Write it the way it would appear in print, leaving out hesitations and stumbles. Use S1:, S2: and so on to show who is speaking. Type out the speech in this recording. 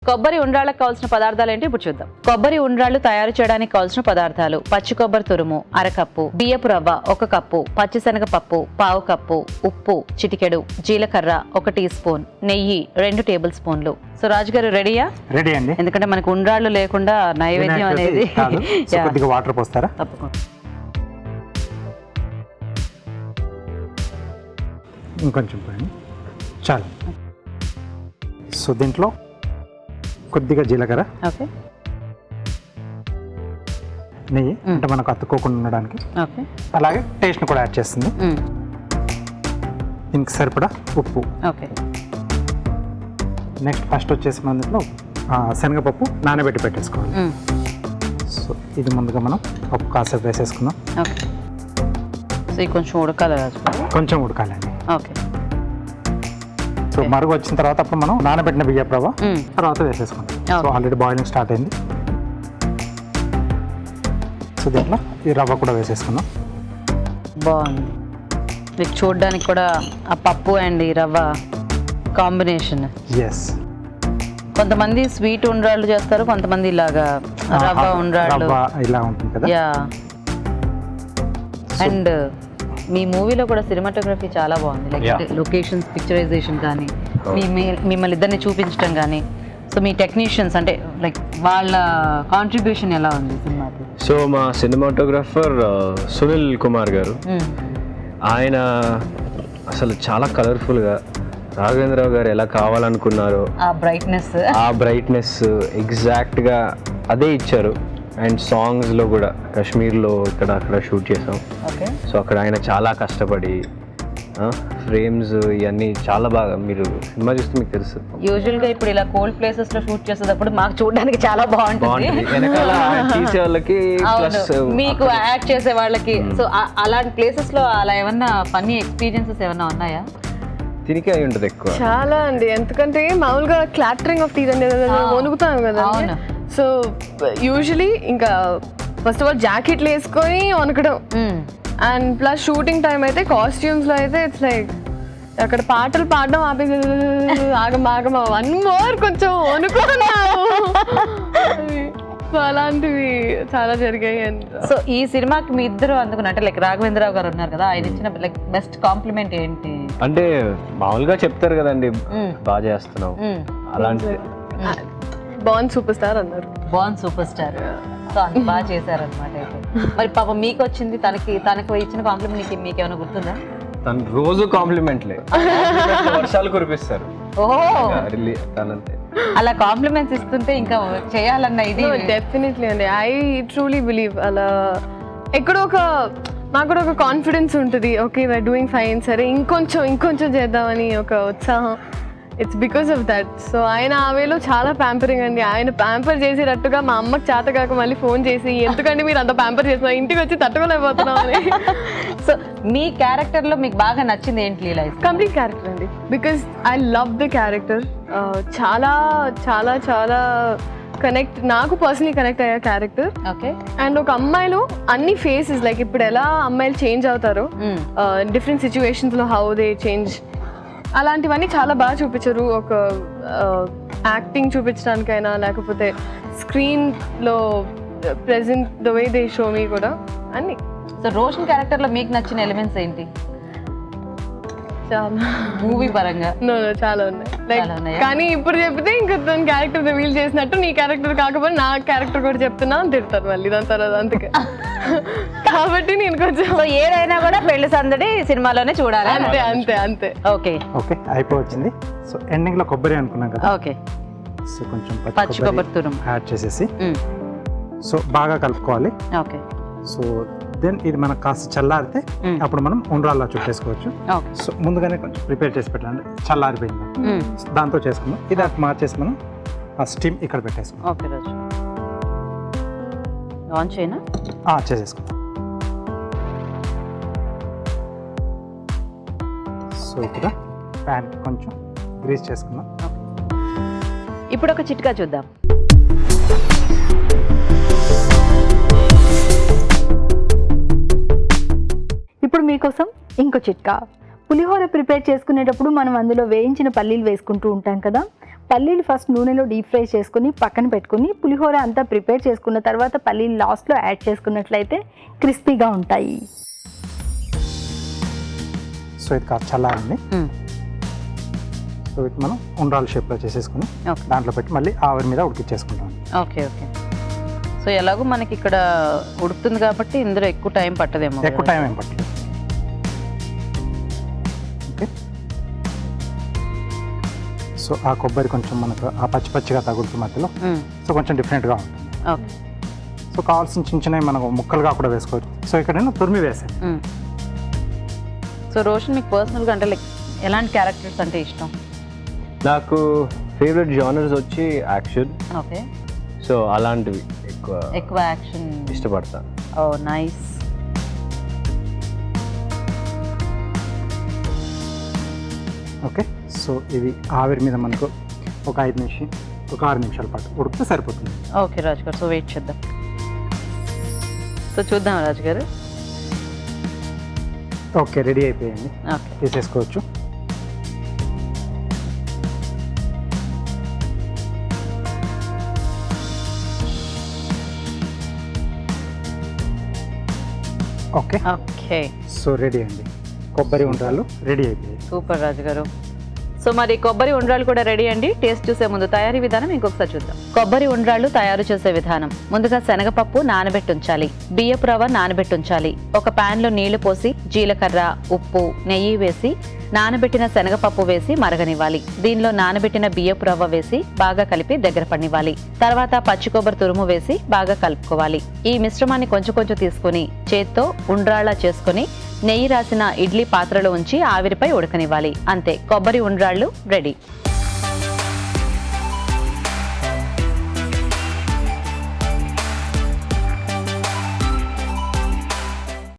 S1: కొబ్బరి ఉండ్రాళ్ళకు కావాల్సిన పదార్థాలు ఏంటి ఇప్పుడు చూద్దాం. కొబ్బరి ఉండ్రాళ్ళు తయారు చేయడానికి కావాల్సిన పదార్థాలు: పచ్చి కొబ్బరి తురుము అరకప్పు, బియ్యపు రవ్వ 1 కప్పు, పచ్చిశనగపప్పు 1/2 కప్పు, ఉప్పు చిటికెడు, జీలకర్ర 1 టీ స్పూన్, నెయ్యి 2 టేబుల్ స్పూన్లు. సో రాజు గారు రెడీయా?
S2: రెడీ అండి.
S1: ఎందుకంటే మనకు ఉండ్రాళ్ళు లేకుండా నైవేద్యం అనేది
S2: కొద్దిగా వాటర్ పోస్తారా?
S1: తప్పకుండా.
S2: ఇంకొంచెం పోయండి, చాలు. సో దీంట్లో కొద్దిగా జీలకర్ర,
S1: ఓకే,
S2: నెయ్యి అంటే మనకు అతుక్కోకుండా ఉండడానికి,
S1: ఓకే,
S2: అలాగే టేస్ట్ని కూడా యాడ్ చేస్తుంది. దీనికి సరిపడా ఉప్పు.
S1: ఓకే.
S2: నెక్స్ట్ ఫస్ట్ వచ్చేసి మన దీంట్లో శనగపప్పు నానబెట్టి పెట్టేసుకోవాలి. సో ఇది ముందుగా మనం పప్పు కాసేపు వేసేసుకుందాం.
S1: ఓకే. సో ఇది కొంచెం ఉడకాలి రాజు గారు?
S2: కొంచెం ఉడకాలండి.
S1: ఓకే.
S2: సో మరుగు వచ్చిన తర్వాత అప్పుడు మనం నానబెట్టిన బియ్యపు రవ్వ తర్వాత వేసేసుకుంటాం. సో ఆల్రెడీ బాయిలింగ్ స్టార్ట్ అయింది. సో దీంట్లో ఈ రవ్వ కూడా వేసేసుకుందాం.
S1: బాగుంది. మీకు చూడడానికి కూడా ఆ పప్పు అండ్ ఈ రవ్వ కాంబినేషన్.
S2: ఎస్.
S1: కొంతమంది స్వీట్ ఉండ్రాళ్ళు చేస్తారు, కొంతమంది ఇలాగా రవ్వ ఉండ్రాళ్ళు
S2: ఇలా ఉంటుంది కదా.
S1: యా. అండ్ మీ మూవీలో కూడా సినిమాటోగ్రఫీ చాలా బాగుంది. లైక్ లొకేషన్స్ పిక్చరైజేషన్ కానీ, మిమ్మల్ని ఇద్దరిని చూపించడం కానీ, సో మీ టెక్నీషియన్స్ అంటే లైక్ వాళ్ళ కాంట్రిబ్యూషన్ ఎలా ఉంది సినిమాకి?
S3: సో మా సినిమాటోగ్రఫర్ సునీల్ కుమార్ గారు, ఆయన అసలు చాలా కలర్ఫుల్గా రాఘవేంద్రరావు గారు ఎలా కావాలనుకున్నారో
S1: ఆ బ్రైట్నెస్
S3: ఎగ్జాక్ట్గా అదే ఇచ్చారు. అండ్ సాంగ్స్లో కూడా కాశ్మీర్లో ఇక్కడ అక్కడ షూట్ చేసాం. సో అక్కడ ఆయన చాలా కష్టపడి ఫ్రేమ్స్ ఇవన్నీ చాలా బాగా, మీరు సినిమా చూస్తే మీకు తెలుసు.
S1: యూజువల్గా ఇప్పుడు ఇలా కోల్డ్ ప్లేసెస్ లో షూట్ చేసేటప్పుడు మాకు చూడడానికి చాలా బాగుంటుంది.
S3: వెనకాల తీసే వాళ్ళకి ప్లస్
S1: మీకు యాక్ట్ చేసే వాళ్ళకి. సో అలాంటి ప్లేసెస్ లో అలా ఏమన్నా ఫన్నీ ఎక్స్పీరియన్సెస్ ఏమన్నా ఉన్నాయా?
S3: తిరిగి అయి ఉంటుంది ఎక్కువ.
S4: చాలా అండి. ఎందుకంటే మామూలుగా క్లాటరింగ్ ఆఫ్ టీత్ అంటే వణుకుతాం కదా. సో యూజువలీ ఇంకా ఫస్ట్ ఆఫ్ ఆల్ జాకెట్లు వేసుకొని వణకడం. అండ్ ప్లస్ షూటింగ్ టైం అయితే కాస్ట్యూమ్స్ లో అయితే ఇట్స్ లైక్ అక్కడ పాటలు పాడడం ఆపేసి ఆగం 1 more కొంచెం వణుకున్నాము. సో అలాంటివి చాలా జరిగాయి.
S1: సో ఈ సినిమాకి మీ ఇద్దరు అందుకున్న అంటే లైక్ రాఘవేంద్రరావు గారు ఉన్నారు కదా, ఆయన ఇచ్చిన లైక్ బెస్ట్ కాంప్లిమెంట్ ఏంటి?
S3: అంటే మామూలుగా చెప్తారు కదండి, బాగా చేస్తున్నావు అలాంటి.
S4: బాన్ సూపర్ స్టార్ అన్నారు.
S1: బాన్ సూపర్ స్టార్. సో అంత బాగా చేశారనమాట. మరి పాప మీకు వచ్చింది, తనకి ఇచ్చిన కాంప్లిమెంట్ మీకు ఏమైనా గుర్తుందా?
S3: తను రోజు కాంప్లిమెంట్లే, వర్షాలు కురిపిస్తారు.
S1: అలా కాంప్లిమెంట్స్ ఇస్తుంటే ఇంకా చేయాలన్న ఇది
S4: డెఫినెట్లీ అండి. ఐ ట్రూలీ బిలీవ్ అలా ఎక్కడో నాకు కూడా ఒక కాన్ఫిడెన్స్ ఉంటుంది. ఓకే వీఆర్ డూయింగ్ ఫైన్, సరే ఇంకొంచెం చేద్దామని ఒక ఉత్సాహం. It's because of that. So ఆయన ఆ వేలో చాలా ప్యాంపరింగ్ అండి. ఆయన ప్యాంపర్ చేసేటట్టుగా మా అమ్మకి చేత కాక మళ్ళీ ఫోన్ చేసి ఎందుకంటే మీరు అంత ప్యాంపర్ చేస్తున్నారు, ఇంటికి వచ్చి తట్టుకోలేకపోతున్నాం అని.
S1: సో మీ క్యారెక్టర్లో మీకు బాగా నచ్చింది ఏంటి లీలా?
S4: కంప్లీట్ క్యారెక్టర్ అండి. Because I love the character. చాలా చాలా చాలా నాకు పర్సనలీ కనెక్ట్ అయ్యే క్యారెక్టర్.
S1: ఓకే.
S4: అండ్ ఒక అమ్మాయిలో అన్ని ఫేసెస్ లైక్ ఇప్పుడు ఎలా అమ్మాయిలు చేంజ్ అవుతారో డిఫరెంట్ సిచ్యువేషన్స్లో హౌ దే చేంజ్, అలాంటివన్నీ చాలా బాగా చూపించారు. ఒక యాక్టింగ్ చూపించడానికైనా లేకపోతే స్క్రీన్లో present the way they show me కూడా అన్ని.
S1: సో రోషన్ క్యారెక్టర్లో మీకు నచ్చిన ఎలిమెంట్స్ ఏంటి?
S4: చాలా
S1: మూవీ పరంగా
S4: చాలా ఉన్నాయి. లైక్ కానీ ఇప్పుడు చెప్తే ఇంకా తన క్యారెక్టర్ రివీల్ చేసినట్టు నీ క్యారెక్టర్ కాకపోతే నా క్యారెక్టర్ కూడా చెప్తున్నా అని తిడతారు మళ్ళీ దాని తర్వాత. అందుకే కాబట్టి నేను కొంచెం
S1: ఏదైనా కూడా పెళ్లి సందడి సినిమాలోనే చూడాలి.
S4: అంతే.
S1: ఓకే
S2: అయిపోవచ్చింది. సో ఎండింగ్ లో కొబ్బరి అనుకున్నాం కదా.
S1: ఓకే.
S2: సో కొంచెం
S1: పచ్చి కొబ్బరి తురుము
S2: యాడ్ చేసేసి సో బాగా కలుపుకోవాలి.
S1: ఓకే.
S2: సో దెన్ ఇది మనకు కాస్త చల్లారితే అప్పుడు మనం ఉండ్రాల్లో చుట్టేసుకోవచ్చు. సో ముందుగానే కొంచెం ప్రిపేర్ చేసి పెట్టండి, చల్లారిపోయింది దాంతో చేసుకుందాం. ఇది మార్చేసి మనం ఆ స్టీమ్ ఇక్కడ పెట్టేసుకుందాం.
S1: ఓకే రాజు, ఆన్ చేయనా?
S2: చేసేసుకుందాం. సో ఇక్కడ ప్యాన్ కొంచెం గ్రీస్ చేసుకుందాం.
S1: ఇప్పుడు ఒక చిట్కా చూద్దాం.
S5: ఇప్పుడు మీకోసం ఇంకో చిట్కా. పులిహోర ప్రిపేర్ చేసుకునేటప్పుడు మనం అందులో వేయించిన పల్లీలు వేసుకుంటూ ఉంటాం కదా. పల్లీలు ఫస్ట్ నూనెలో డీప్ ఫ్రై చేసుకుని పక్కన పెట్టుకుని పులిహోర అంతా ప్రిపేర్ చేసుకున్న తర్వాత పల్లీలు లాస్ట్లో యాడ్ చేసుకున్నట్లయితే క్రిస్పీగా ఉంటాయి.
S2: సో ఇది కాస్త చల్లారింది. సో ఇది మనం ఉండ్రాల షేప్లో చేసేసుకుని దాంట్లో పెట్టి మళ్ళీ ఆవిరి మీద ఉడికిచ్చేసుకుంటాం.
S1: Okay okay. సో ఎలాగో మనకి ఇక్కడ ఉడుకుతుంది కాబట్టి ఇందులో ఎక్కువ టైం పట్టదేమో.
S2: ఎక్కువ టైం ఏం పట్టలేదు. ఓకే. సో ఆ కొబ్బరి కొంచెం మనకు ఆ పచ్చి పచ్చిగా తగులుతుంది మధ్యలో. సో కొంచెం డిఫరెంట్గా ఉంటుంది.
S1: ఓకే.
S2: సో కావాల్సిన చిన్న చిన్నవి మనకు ముక్కలుగా కూడా వేసుకోవచ్చు. సో ఇక్కడ నేను తురిమి వేసాను.
S1: సో రోషన్ మీకు పర్సనల్గా అంటే లైక్ ఎలాంటి క్యారెక్టర్స్ అంటే ఇష్టం?
S3: నాకు ఫేవరెట్ జానర్స్ వచ్చి యాక్షన్.
S1: ఓకే.
S3: సో అలాంటివి
S1: ఎక్కువ యాక్షన్
S3: ఇష్టపడతా.
S1: ఓ నైస్.
S2: ఓకే. సో ఇది ఆవిరి మీద మనకు ఒక 6 నిమిషాల పాటు ఉడికితే సరిపోతుంది.
S1: ఓకే రాజు గారు. సో వెయిట్ చేద్దాం. సో చూద్దాం రాజు గారు.
S2: ఓకే, రెడీ అయిపోయింది.
S1: ఓకే,
S2: తీసేసుకోవచ్చు. Okay
S1: okay.
S2: సో రెడీ అండి. కొబ్బరి ఉండ్రాలు రెడీ అయిపోయాయి.
S1: సూపర్ రాజు గారు. సో మరి కొబ్బరి ఉండ్రాలు కూడా రెడీ అండి. టేస్ట్ చూసే ముందు తయారీ విధానం ఇంకొకసారి చూద్దాం. కొబ్బరి ఉండ్రాళ్ళు తయారు చేసే విధానం: ముందుగా శనగపప్పు నానబెట్టి ఉంచాలి, బియ్యపు రవ్వ నానబెట్టి ఉంచాలి. ఒక పాన్ లో నీళ్లు పోసి జీలకర్ర, ఉప్పు, నెయ్యి వేసి నానబెట్టిన శనగపప్పు వేసి మరగనివ్వాలి. దీనిలో నానబెట్టిన బియ్యపు రవ్వ వేసి బాగా కలిపి దగ్గర పడినివ్వాలి. తర్వాత పచ్చి కొబ్బరి తురుము వేసి బాగా కలుపుకోవాలి. ఈ మిశ్రమాన్ని కొంచెం కొంచెం తీసుకుని చేత్తో ఉండ్రాళ్ళ చేసుకుని నెయ్యి రాసిన ఇడ్లీ పాత్రలో ఉంచి ఆవిరిపై ఉడకనివ్వాలి. అంతే, కొబ్బరి ఉండ్రాళ్ళు రెడీ.